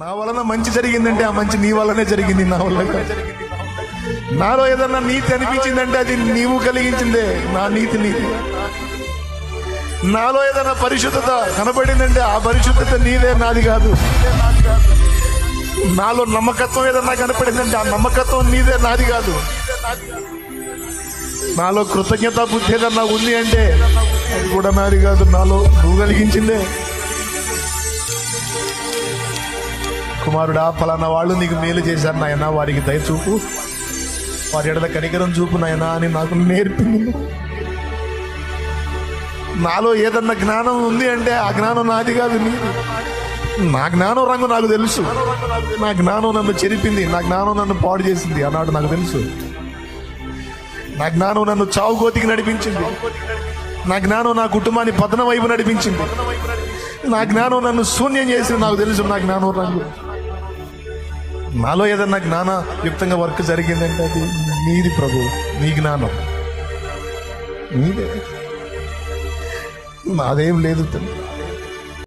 నా వలన మంచి జరిగిందంటే ఆ మంచి నీ వల్లనే జరిగింది, నా వల్ల కాదు. నాలో ఏదన్నా నీతి అనిపించిందంటే అది నీవు కలిగించిందే, నా నీతి నీతి. నాలో ఏదైనా పరిశుద్ధత కనబడిందంటే ఆ పరిశుద్ధత నీదే, నాది కాదు. నాలో నమ్మకత్వం ఏదన్నా కనపడిందంటే ఆ నమ్మకత్వం నీదే, నాది కాదు. నాలో కృతజ్ఞత బుద్ధి ఏదన్నా ఉంది అంటే అది కూడా నాది కాదు, నాలో నువ్వు కలిగించిందే. కుమారుడా, ఫలానా వాళ్ళు నీకు మేలు చేశారు నాయన, వారికి దయ చూపు, వారి ఎడల కనికరం చూపు నాయన అని నాకు నేర్పింది. నాలో ఏదన్నా జ్ఞానం ఉంది అంటే ఆ జ్ఞానం నాది కాదు, నీది. నా జ్ఞానం రంగు నాకు తెలుసు. నా జ్ఞానం నన్ను చెరిపింది, నా జ్ఞానం నన్ను పాడు చేసింది అన్నాడు నాకు తెలుసు. నా జ్ఞానం నన్ను చావుగోతికి నడిపించింది. నా జ్ఞానం నా కుటుంబాన్ని పతనం వైపు నడిపించింది. నా జ్ఞానం నన్ను శూన్యం చేసింది, నాకు తెలుసు నా జ్ఞానం రంగు. నాలో ఏదన్నా జ్ఞానయుక్తంగా వర్క్ జరిగిందంటే అది నీది ప్రభు, నీ జ్ఞానం నీదే, నాదేం లేదు.